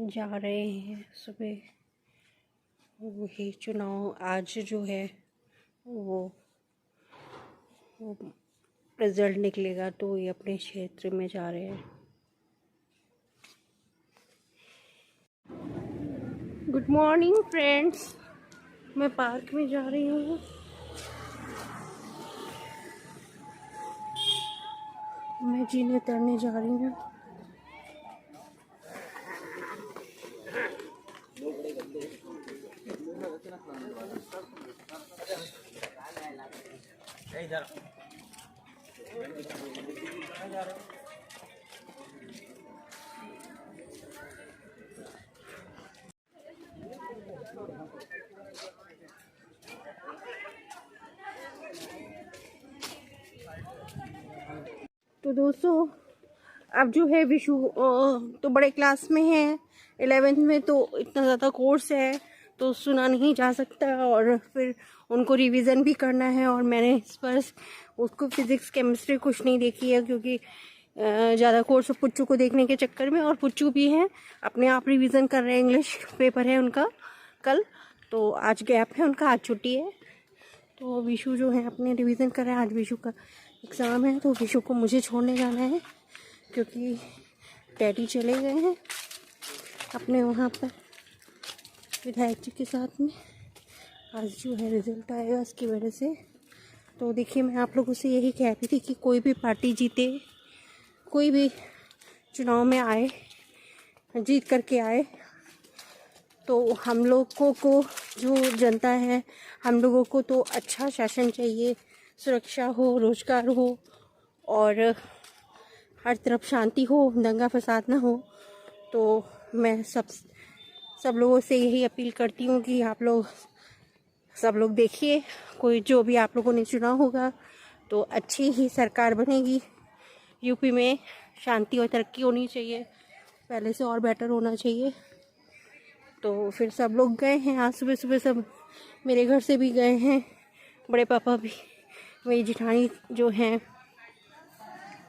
जा रहे हैं सुबह। वही चुनाव आज जो है वो रिज़ल्ट निकलेगा तो ये अपने क्षेत्र में जा रहे हैं। गुड मॉर्निंग फ्रेंड्स, मैं पार्क में जा रही हूँ। मैं जीने तैरने जा रही हूँ। तो दोस्तों, अब जो है विशु तो बड़े क्लास में है, 11th में, तो इतना ज़्यादा कोर्स है तो सुना नहीं जा सकता और फिर उनको रिवीजन भी करना है। और मैंने इस पर उसको फिज़िक्स केमिस्ट्री कुछ नहीं देखी है क्योंकि ज़्यादा कोर्स पुच्चू को देखने के चक्कर में, और पुच्चू भी हैं अपने आप रिवीजन कर रहे हैं। इंग्लिश पेपर है उनका कल, तो आज गैप है उनका, आज छुट्टी है। तो विशु जो है अपने रिवीजन कर रहे हैं। आज विशु का एग्ज़ाम है तो विशु को मुझे छोड़ने जाना है क्योंकि डैडी चले गए हैं अपने वहाँ पर विधायक जी के साथ में। आज जो है रिज़ल्ट आएगा उसकी वजह से। तो देखिए, मैं आप लोगों से यही कह रही थी कि कोई भी पार्टी जीते, कोई भी चुनाव में आए, जीत करके आए, तो हम लोगों को जो जनता है, हम लोगों को तो अच्छा शासन चाहिए, सुरक्षा हो, रोजगार हो और हर तरफ शांति हो, दंगा फसाद ना हो। तो मैं सब लोगों से यही अपील करती हूँ कि आप लोग सब लोग देखिए, कोई जो भी आप लोगों ने चुना होगा तो अच्छी ही सरकार बनेगी। यूपी में शांति और तरक्की होनी चाहिए, पहले से और बेटर होना चाहिए। तो फिर सब लोग गए हैं आज सुबह सुबह, सब मेरे घर से भी गए हैं, बड़े पापा भी, मेरी जिठानी जो हैं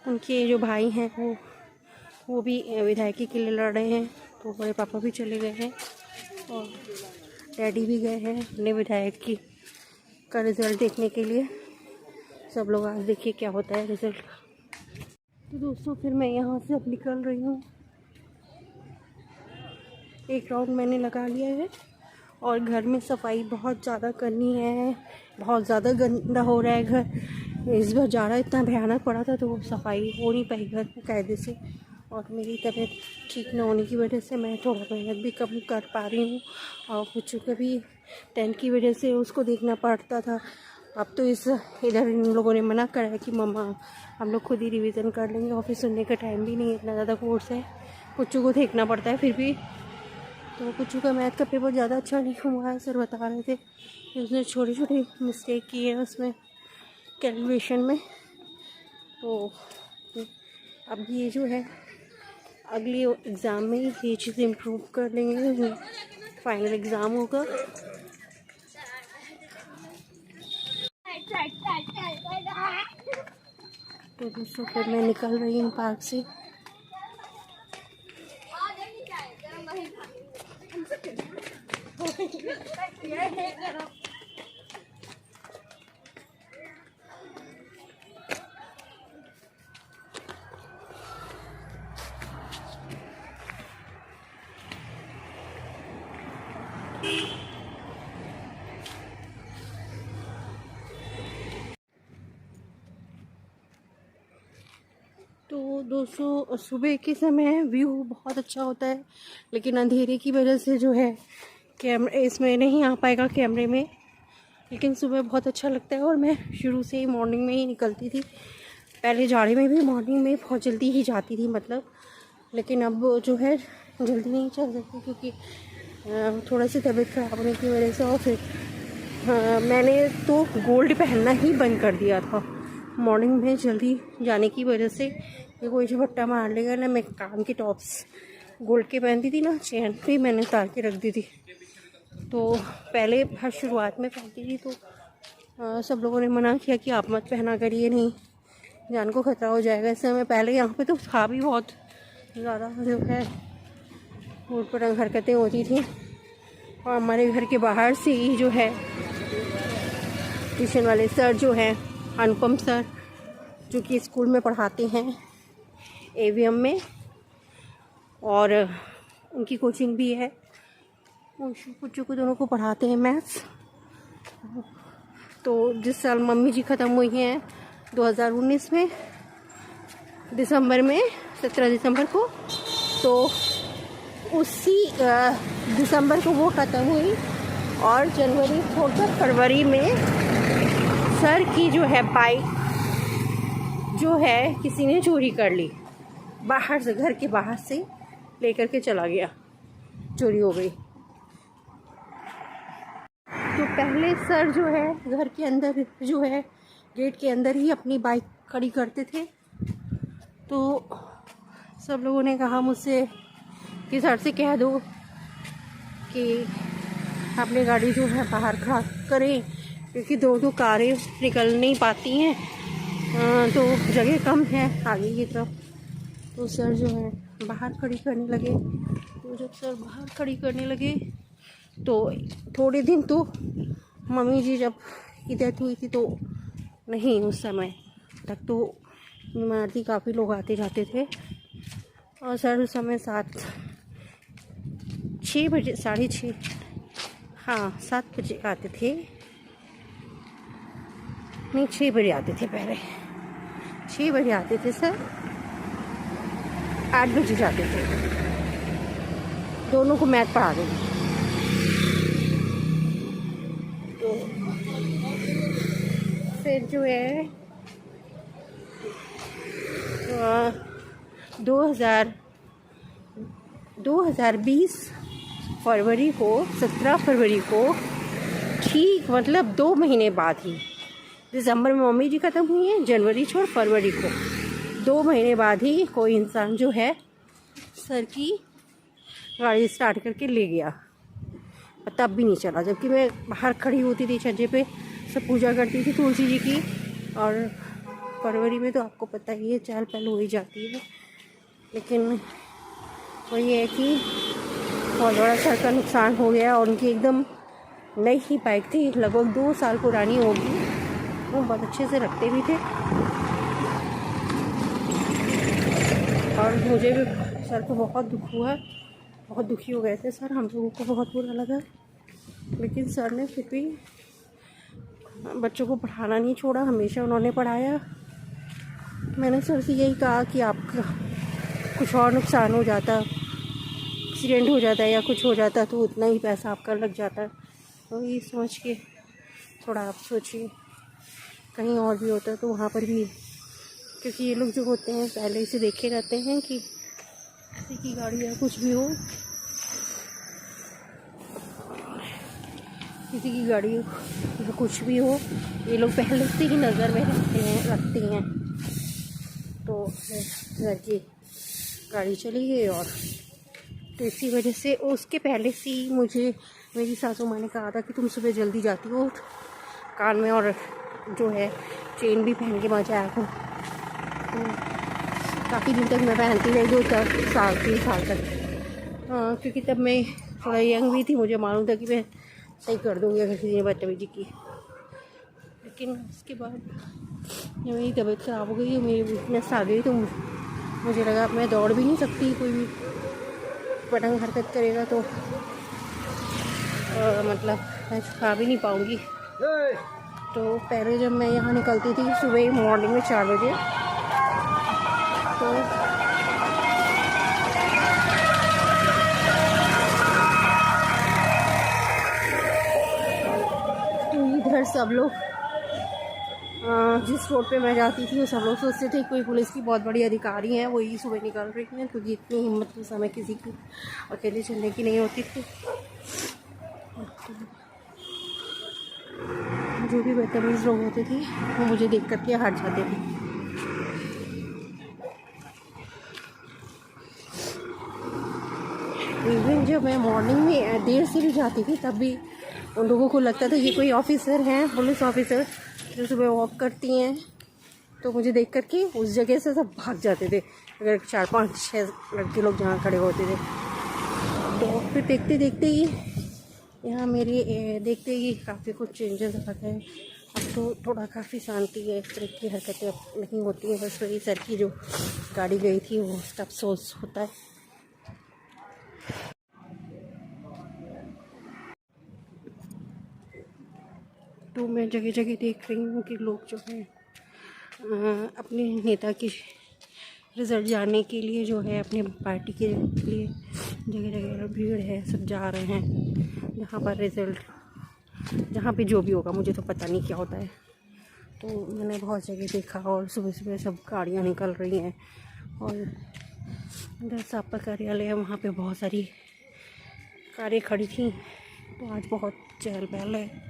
उनके जो भाई हैं वो भी विधायकी के लिए लड़ रहे हैं। तो बड़े पापा भी चले गए हैं और डैडी भी गए हैं अपने विधायकी का रिज़ल्ट देखने के लिए। सब लोग आज देखिए क्या होता है रिज़ल्ट। तो दोस्तों, फिर मैं यहाँ से अब निकल रही हूँ। एक राउंड मैंने लगा लिया है और घर में सफाई बहुत ज़्यादा करनी है। बहुत ज़्यादा गंदा हो रहा है घर। इस बार जाड़ा इतना भयानक पड़ा था तो सफाई हो नहीं पाई घर में कायदे से, और मेरी तबीयत ठीक न होने की वजह से मैं थोड़ा मेहनत भी कम कर पा रही हूँ। और कुछ कभी 10 की वजह से उसको देखना पड़ता था। अब तो इधर इन लोगों ने मना करा है कि मम्मा हम लोग खुद ही रिवीजन कर लेंगे, ऑफिस सुनने का टाइम भी नहीं है, इतना ज़्यादा कोर्स है, कुछ को देखना पड़ता है। फिर भी तो कुछ का मैथ का पेपर ज़्यादा अच्छा नहीं हुआ है, सर बता रहे थे कि उसने छोटी छोटी मिस्टेक की है उसमें कैलकुलेशन में। तो अब ये जो है अगले एग्ज़ाम में ये चीज़ इम्प्रूव कर लेंगे, फाइनल एग्ज़ाम होगा। तो दोस्तों, फिर मैं निकल रही हूँ पार्क से। तो दोस्तों, सुबह के समय व्यू बहुत अच्छा होता है, लेकिन अंधेरे की वजह से जो है कैमरे इसमें नहीं आ पाएगा कैमरे में। लेकिन सुबह बहुत अच्छा लगता है और मैं शुरू से ही मॉर्निंग में ही निकलती थी। पहले जाड़े में भी मॉर्निंग में बहुत जल्दी ही जाती थी मतलब, लेकिन अब जो है जल्दी नहीं चल सकती क्योंकि थोड़ा सी तबीयत ख़राब होने की वजह से। और फिर मैंने तो गोल्ड पहनना ही बंद कर दिया था मॉर्निंग में जल्दी जाने की वजह से। ये कोई झपट्टा मार लेगा ना। मैं कान के टॉप्स गोल्ड के पहनती थी ना, चेन भी मैंने उतार के रख दी थी। तो पहले हर शुरुआत में पहनती थी तो सब लोगों ने मना किया कि आप मत पहना करिए, नहीं जान को खतरा हो जाएगा। इस समय पहले यहाँ पे तो था भी बहुत ज़्यादा जो है ऊट पटांग हरकतें होती थी। और हमारे घर के बाहर से ही जो है ट्यूशन वाले सर जो हैं अनुपम सर, जो कि स्कूल में पढ़ाते हैं एवीएम में, और उनकी कोचिंग भी है। बच्चों को दोनों को पढ़ाते हैं मैथ्स। तो जिस साल मम्मी जी ख़त्म हुई हैं 2019 में दिसंबर में, 17 दिसंबर को, तो उसी दिसंबर को वो ख़त्म हुई और जनवरी छोड़कर फरवरी में सर की जो है बाइक जो है किसी ने चोरी कर ली। बाहर से, घर के बाहर से लेकर के चला गया, चोरी हो गई। तो पहले सर जो है घर के अंदर जो है गेट के अंदर ही अपनी बाइक खड़ी करते थे। तो सब लोगों ने कहा मुझसे कि सर से कह दो कि अपनी गाड़ी जो है बाहर खड़ा करें, क्योंकि दो कारें निकल नहीं पाती हैं, तो जगह कम है आगे की तरफ। तो सर जो है बाहर खड़ी करने लगे। तो जब सर बाहर खड़ी करने लगे तो थोड़े दिन तो मम्मी जी जब की डेथ हुई थी तो नहीं, उस समय तक तो बीमार थी, काफ़ी लोग आते जाते थे। और सर उस समय 6 बजे, 6:30, हाँ 7 बजे आते थे, नहीं 6 बजे आते थे, पहले 6 बजे आते थे सर, 8 बजे जाते थे। दोनों को मैथ पढ़ा देंगे। तो फिर जो है 2020 फरवरी को, 17 फरवरी को, ठीक मतलब 2 महीने बाद ही, दिसंबर में मम्मी जी ख़त्म हुई हैं, जनवरी छोड़ फरवरी को 2 महीने बाद ही कोई इंसान जो है सर की गाड़ी स्टार्ट करके ले गया। और तब भी नहीं चला, जबकि मैं बाहर खड़ी होती थी छज्जे पे, सब पूजा करती थी तुलसी जी की। और फरवरी में तो आपको पता ही है चहल पहल हो ही जाती है। लेकिन वही है कि बहुत बड़ा सर का नुकसान हो गया। और उनकी एकदम नई ही बाइक थी, लगभग 2 साल पुरानी होगी, वो बहुत अच्छे से रखते भी थे। और मुझे भी सर को बहुत दुख हुआ, बहुत दुखी हो गए थे सर, हम लोगों को बहुत बुरा लगा। लेकिन सर ने फिर भी बच्चों को पढ़ाना नहीं छोड़ा, हमेशा उन्होंने पढ़ाया। मैंने सर से यही कहा कि आपका कुछ और नुकसान हो जाता, एक्सीडेंट हो जाता है या कुछ हो जाता, तो उतना ही पैसा आपका लग जाता। तो ये सोच के थोड़ा आप सोचिए, कहीं और भी होता तो वहाँ पर भी, क्योंकि ये लोग जो होते हैं पहले से देखे रहते हैं कि किसी की गाड़ी या कुछ भी हो, किसी की गाड़ी या कुछ भी हो, ये लोग पहले से ही नज़र में रखते हैं। तो घर की गाड़ी चली गई, और तो इसी वजह से उसके पहले से ही मुझे मेरी सासू माँ ने कहा था कि तुम सुबह जल्दी जाती हो कान में और जो है चेन भी पहन के वहाँ जाया करो। तो काफ़ी दिन तक मैं पहनती रही, 2-4 साल 3 साल तक, क्योंकि तब मैं थोड़ा यंग भी थी, मुझे मालूम था कि मैं सही कर दूँगी अगर किसी ने बदतमीजी की। लेकिन उसके बाद जब मेरी तबीयत ख़राब हो गई, मेरी वीकनेस आ गई, तो मुझे लगा मैं दौड़ भी नहीं सकती, कोई भी पटंग हरकत करेगा तो मतलब मैं खा भी नहीं पाऊँगी। तो पहले जब मैं यहाँ निकलती थी सुबह मॉर्निंग में 4 बजे, तो इधर सब लोग जिस रोड पे मैं जाती थी वो सब लोग सोचते थे कोई पुलिस की बहुत बड़ी अधिकारी हैं, वही सुबह निकल रही हैं, क्योंकि इतनी हिम्मत उस समय किसी की अकेले चलने की नहीं होती थी। जो भी बदतमीज़ लोग होते थे वो मुझे देख करके हट जाते थे। इवन जब मैं मॉर्निंग में देर से भी जाती थी तब भी उन लोगों को लगता था ये कोई ऑफिसर हैं, पुलिस ऑफिसर जो सुबह वॉक करती हैं, तो मुझे देख करके उस जगह से सब भाग जाते थे, अगर 4-5-6 लड़के लोग जहाँ खड़े होते थे। तो फिर देखते देखते ही यहाँ मेरे देखते ही काफ़ी कुछ चेंजेस आ गए। अब तो थोड़ा काफ़ी शांति है, इस तरह की हरकतें अब नहीं होती हैं। बस वही सर की जो गाड़ी गई थी वो उसका अफसोस होता है। तो मैं जगह जगह देख रही हूँ कि लोग जो है अपने नेता की रिज़ल्ट जानने के लिए जो है अपने पार्टी के लिए जगह जगह भीड़ है, सब जा रहे हैं जहाँ पर रिज़ल्ट, जहाँ पे जो भी होगा, मुझे तो पता नहीं क्या होता है। तो मैंने बहुत जगह देखा और सुबह सुबह सब गाड़ियाँ निकल रही हैं और इधर सापा कार्यालय है, वहाँ पे बहुत सारी कारें खड़ी थी। तो आज बहुत चहल पहल है।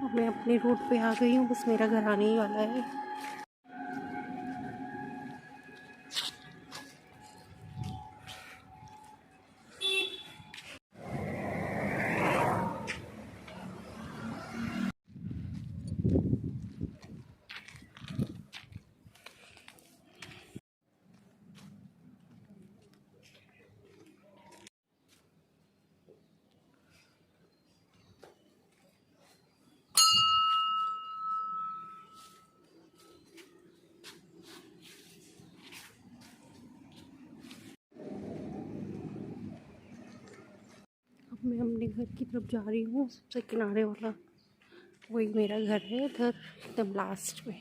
मैं अपने रोड पे आ गई हूँ, बस मेरा घर आने ही वाला है। अब मैं अपने घर की तरफ जा रही हूँ। सबसे किनारे वाला वही मेरा घर है, इधर एकदम लास्ट में।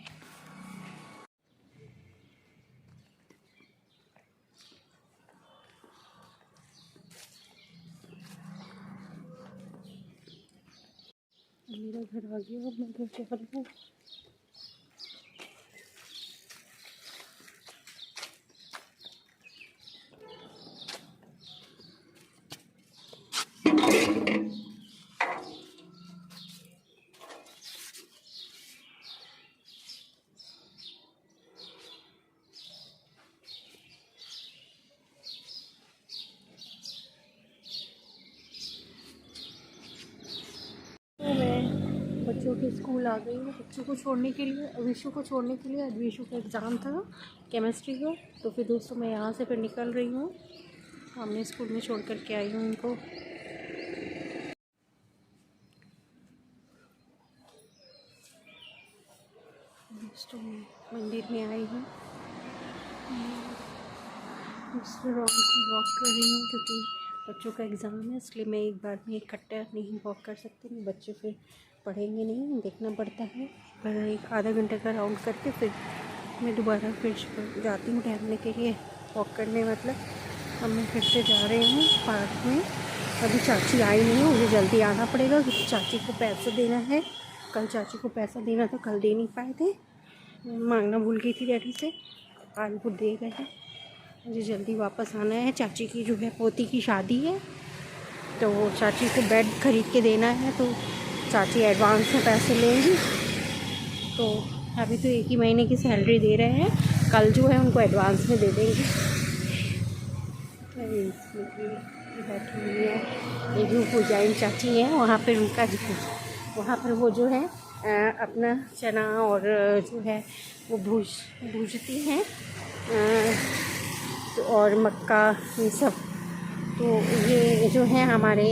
मेरा घर आ गया, अब मैं घर जा रही हूँ। तो मैं बच्चों के स्कूल आ गई हूँ, बच्चों को छोड़ने के लिए, अविशु को छोड़ने के लिए। अविशु का एग्ज़ाम था केमिस्ट्री का। तो फिर दोस्तों मैं यहाँ से फिर निकल रही हूँ, हमने स्कूल में छोड़ कर के आई हूँ उनको। दोस्तों मैं मंदिर में आई हूँ, दूसरे राउंड की वॉक कर रही हूँ क्योंकि बच्चों का एग्ज़ाम है, इसलिए मैं एक बार में इकट्ठा नहीं वॉक कर सकती। नहीं, बच्चे फिर पढ़ेंगे नहीं, देखना पड़ता है। पर एक आधा घंटे का राउंड करके फिर मैं दोबारा फिर जाती हूँ टहलने के लिए, वॉक करने। मतलब अब मैं फिर से जा रही हूँ पार्क में। अभी चाची आई नहीं है, मुझे जल्दी आना पड़ेगा क्योंकि चाची को पैसा देना है। कल चाची को पैसा देना था, कल दे नहीं पाए थे, मांगना भूल गई थी डैडी से। आज वो दे गए हैं, मुझे जल्दी वापस आना है। चाची की जो है पोती की शादी है, तो चाची को बेड खरीद के देना है, तो चाची एडवांस में पैसे लेंगी। तो अभी तो 1 ही महीने की सैलरी दे रहे हैं, कल जो है उनको एडवांस में दे देंगे। बैठी हुई है, ये जो पूजाइन चाची है वहाँ पर उनका वहाँ पर वो जो है अपना चना और जो है वो भूजती हैं तो और मक्का ये सब। तो ये जो है हमारे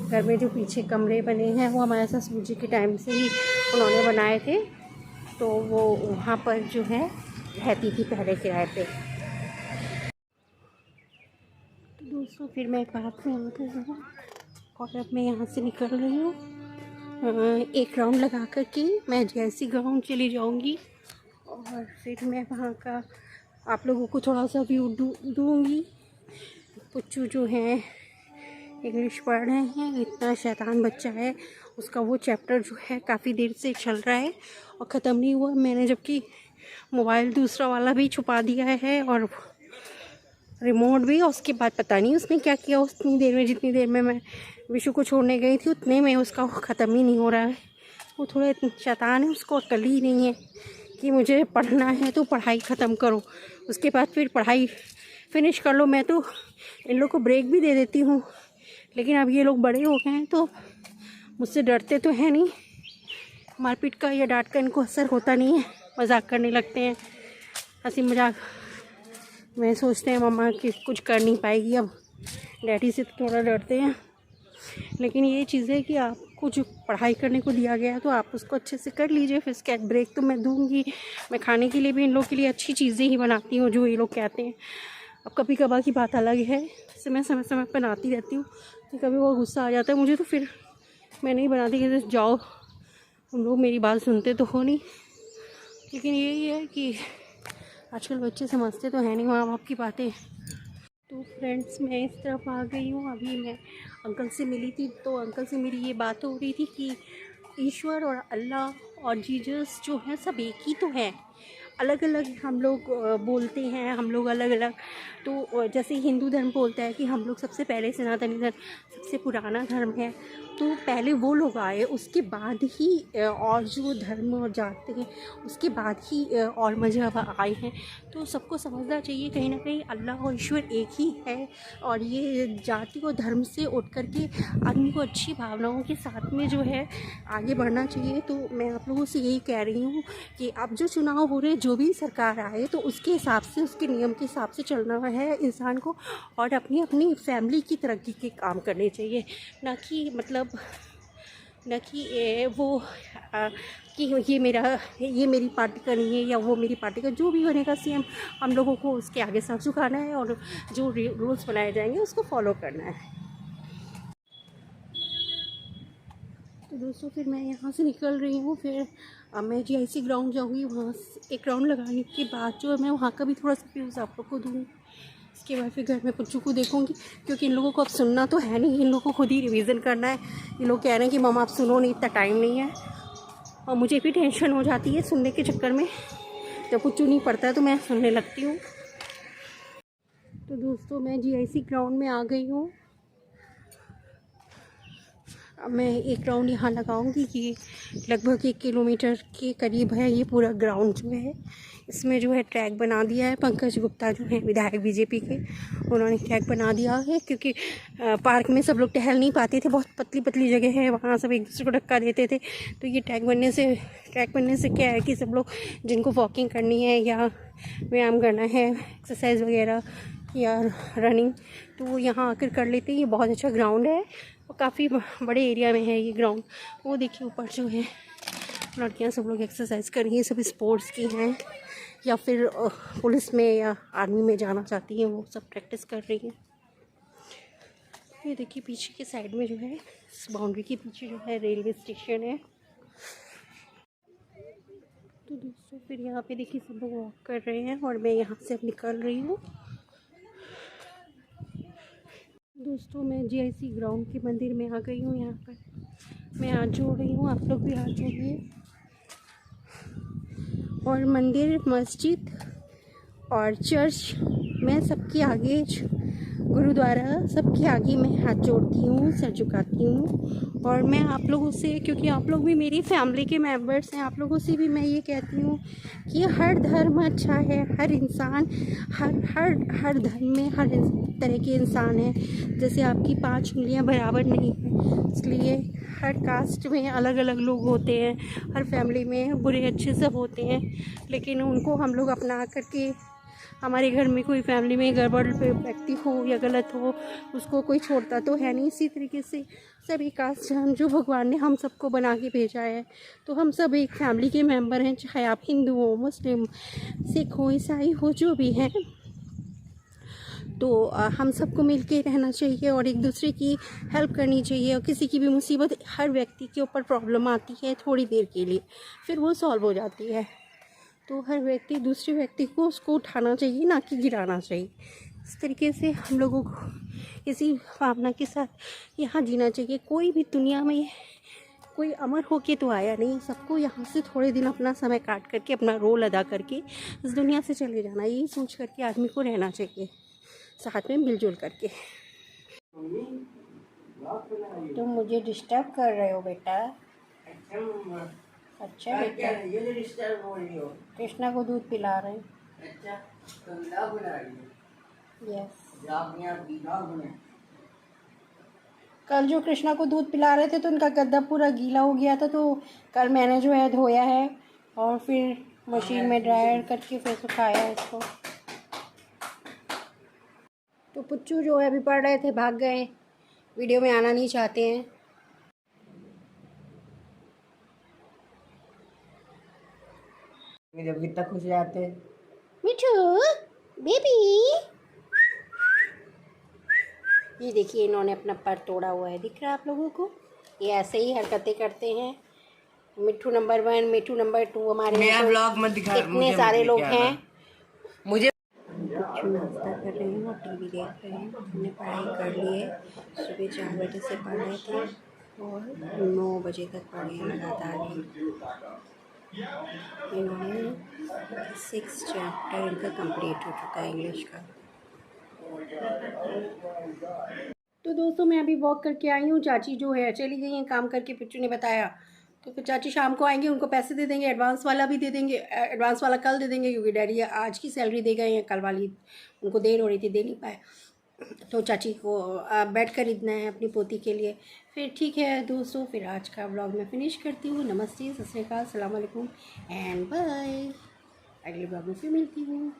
घर में जो पीछे कमरे बने हैं वो हमारे ससुर जी के टाइम से ही उन्होंने बनाए थे। तो वो वहाँ पर जो है रहती थी पहले किराए पे। तो दोस्तों फिर मैं पार्क में आ गई हूँ और अब मैं यहाँ से निकल रही हूँ। एक राउंड लगा कर के मैं जैसी ग्राउंड चली जाऊँगी और फिर मैं वहाँ का आप लोगों को थोड़ा सा व्यू दूँगी। पुच्चू जो है इंग्लिश पढ़ रहे हैं, इतना शैतान बच्चा है, उसका वो चैप्टर जो है काफ़ी देर से चल रहा है और ख़त्म नहीं हुआ। मैंने जबकि मोबाइल दूसरा वाला भी छुपा दिया है और रिमोट भी, और उसके बाद पता नहीं उसने क्या किया उतनी देर में, जितनी देर में मैं विशु को छोड़ने गई थी उतने में उसका ख़त्म ही नहीं हो रहा है। वो थोड़ा शैतान है, उसको अकल ही नहीं है कि मुझे पढ़ना है तो पढ़ाई ख़त्म करो, उसके बाद फिर पढ़ाई फिनिश कर लो। मैं तो इन लोग को ब्रेक भी दे देती हूँ, लेकिन अब ये लोग बड़े हो गए हैं तो मुझसे डरते तो हैं नहीं, मारपीट का या डांट का इनको असर होता नहीं है। मजाक करने लगते हैं, हंसी मजाक में सोचते हैं मम्मा कि कुछ कर नहीं पाएगी अब, डैडी से थोड़ा डरते हैं। लेकिन ये चीज़ है कि आपको जो पढ़ाई करने को दिया गया है तो आप उसको अच्छे से कर लीजिए। फिर इसके ब्रेक तो मैं दूंगी, मैं खाने के लिए भी इन लोग के लिए अच्छी चीज़ें ही बनाती हूँ जो ये लोग कहते हैं। अब कभी कभार की बात अलग है, जैसे मैं समय समय पर बनाती रहती हूँ, कि कभी वो गुस्सा आ जाता है मुझे तो फिर मैं नहीं बनाती कि जाओ हम लोग, मेरी बात सुनते तो हो नहीं। लेकिन यही है कि आजकल बच्चे समझते तो है नहीं माँ बाप की बातें। तो फ्रेंड्स मैं इस तरफ आ गई हूँ। अभी मैं अंकल से मिली थी, तो अंकल से मेरी ये बात हो रही थी कि ईश्वर और अल्लाह और जीसस जो है सब एक ही तो है। अलग अलग हम लोग बोलते हैं, हम लोग अलग अलग, तो जैसे हिंदू धर्म बोलता है कि हम लोग सबसे पहले सनातनी धर्म सबसे पुराना धर्म है, तो पहले वो लोग आए, उसके बाद ही और जो धर्म और जाते हैं उसके बाद ही और मजहब आए हैं। तो सबको समझना चाहिए कहीं ना कहीं अल्लाह और ईश्वर एक ही है, और ये जाति और धर्म से उठ कर के आदमी को अच्छी भावनाओं के साथ में जो है आगे बढ़ना चाहिए। तो मैं आप लोगों से यही कह रही हूँ कि अब जो चुनाव हो रहे, जो भी सरकार आए तो उसके हिसाब से, उसके नियम के हिसाब से चलना है इंसान को, और अपनी अपनी फैमिली की तरक्की के काम करने चाहिए, ना कि मतलब न कि वो कि ये मेरी पार्टी का नहीं है या वो मेरी पार्टी का। जो भी बनेगा सीएम, हम लोगों को उसके आगे सर झुकाना है और जो रूल्स बनाए जाएंगे उसको फॉलो करना है। तो दोस्तों फिर मैं यहाँ से निकल रही हूँ, फिर मैं जीआईसी ग्राउंड जाऊँगी, वहाँ से एक राउंड लगाने के बाद जो है मैं वहाँ का भी थोड़ा सा व्यूज़ आप लोग को दूँगी। इसके बाद फिर घर में पुच्चू को देखूँगी, क्योंकि इन लोगों को अब सुनना तो है नहीं, इन लोगों को खुद ही रिवीजन करना है। ये लोग कह रहे हैं कि मम्मा आप सुनो नहीं, इतना टाइम नहीं है, और मुझे भी टेंशन हो जाती है सुनने के चक्कर में। जब पुच्चू नहीं पढ़ता है तो मैं सुनने लगती हूँ। तो दोस्तों मैं जीआईसी ग्राउंड में आ गई हूँ। अब मैं एक राउंड यहाँ लगाऊंगी कि लगभग 1 किलोमीटर के करीब है ये पूरा ग्राउंड जो है। इसमें जो है ट्रैक बना दिया है, पंकज गुप्ता जो है विधायक बीजेपी के, उन्होंने ट्रैक बना दिया है, क्योंकि पार्क में सब लोग टहल नहीं पाते थे, बहुत पतली पतली जगह है, वहाँ सब एक दूसरे को धक्का देते थे। तो ये ट्रैक बनने से क्या है कि सब लोग जिनको वॉकिंग करनी है या व्यायाम करना है, एक्सरसाइज वगैरह या रनिंग, तो वो यहाँ आकर कर लेते हैं। ये बहुत अच्छा ग्राउंड है और काफ़ी बड़े एरिया में है ये ग्राउंड। वो देखिए ऊपर जो है लड़कियाँ सब लोग एक्सरसाइज कर रही हैं, सब स्पोर्ट्स की हैं या फिर पुलिस में या आर्मी में जाना चाहती हैं, वो सब प्रैक्टिस कर रही हैं। ये देखिए पीछे के साइड में जो है, इस बाउंड्री के पीछे जो है रेलवे स्टेशन है। तो दोस्तों फिर यहाँ पे देखिए सब लोग वॉक कर रहे हैं और मैं यहाँ से अब निकल रही हूँ। दोस्तों मैं जीआईसी ग्राउंड के मंदिर में आ गई हूँ। यहाँ पर मैं हाथ जोड़ रही हूँ, आप लोग भी हाथ जोड़िए। और मंदिर, मस्जिद और चर्च में सबके आगे, गुरुद्वारा सबके आगे मैं हाथ जोड़ती हूँ, सर झुकाती हूँ। और मैं आप लोगों से, क्योंकि आप लोग भी मेरी फैमिली के मेंबर्स हैं, आप लोगों से भी मैं ये कहती हूँ कि हर धर्म अच्छा है, हर इंसान, हर धर्म में हर तरह के इंसान हैं। जैसे आपकी 5 उंगलियाँ बराबर नहीं हैं, इसलिए हर कास्ट में अलग अलग लोग होते हैं, हर फैमिली में बुरे अच्छे सब होते हैं, लेकिन उनको हम लोग अपना करके, हमारे घर में कोई फैमिली में गड़बड़ व्यक्ति हो या गलत हो, उसको कोई छोड़ता तो है नहीं। इसी तरीके से सभी कास्ट हम जो भगवान ने हम सबको बना के भेजा है, तो हम सब एक फैमिली के मेंबर हैं, चाहे आप हिंदू हो, मुस्लिम, सिख हो, ईसाई हो, जो भी हैं। तो हम सबको मिल के रहना चाहिए और एक दूसरे की हेल्प करनी चाहिए। और किसी की भी मुसीबत, हर व्यक्ति के ऊपर प्रॉब्लम आती है थोड़ी देर के लिए, फिर वो सॉल्व हो जाती है। तो हर व्यक्ति दूसरे व्यक्ति को उसको उठाना चाहिए, ना कि गिराना चाहिए। इस तरीके से हम लोगों को इसी भावना के साथ यहाँ जीना चाहिए। कोई भी दुनिया में कोई अमर होके तो आया नहीं, सबको यहाँ से थोड़े दिन अपना समय काट करके, अपना रोल अदा करके इस दुनिया से चले जाना, यही सोच करके आदमी को रहना चाहिए, साथ में मिलजुल करके। तुम मुझे डिस्टर्ब कर रहे हो बेटा। अच्छा बेटा, ये डिस्टर्ब हो रही हो। कृष्णा को दूध पिला रहे हैं। अच्छा, तो गीला बना रही हो? यस। आपने गीला बना। कल जो कृष्णा को दूध पिला रहे थे तो उनका गद्दा पूरा गीला हो गया था, तो कल मैंने जो है धोया है और फिर मशीन में ड्रायर करके फिर सुखाया इसको। तो पुच्चू जो है अभी पढ़ रहे थे, भाग गए, वीडियो में आना नहीं चाहते हैं। जब कितना खुश जाते हैं। मिठू बेबी, ये देखिए इन्होंने अपना पर तोड़ा हुआ है, दिख रहा है आप लोगों को। ये ऐसे ही हरकतें करते हैं। मिठू नंबर 1, मिठू नंबर 2, हमारे मेरा ब्लॉग मत दिखा, इतने सारे लोग हैं। मुझे बच्चों नाश्ता कर रहे हैं और टीवी देख रहे हैं। हमने पढ़ाई कर ली है, सुबह 4 बजे से पढ़ रहे थे और 9 बजे तक पढ़े हैं लगातार। इन्होंने 6 चैप्टर इनका कंप्लीट हो चुका है इंग्लिश का। तो दोस्तों मैं अभी वॉक करके आई हूँ। चाची जो है चली गई हैं काम करके, पिच्चू ने बताया। तो फिर चाची शाम को आएंगे, उनको पैसे दे देंगे, एडवांस वाला भी दे देंगे। एडवांस वाला कल दे देंगे क्योंकि डैडी आज की सैलरी दे गए हैं, कल वाली उनको देर हो रही थी, दे नहीं पाए। तो चाची को बेड खरीदना है अपनी पोती के लिए। फिर ठीक है दोस्तों, फिर आज का व्लॉग मैं फिनिश करती हूँ। नमस्ते, सत श्री अकाल, अस्सलाम वालेकुम एंड बाय। अगले व्लॉग में फिर मिलती हूँ।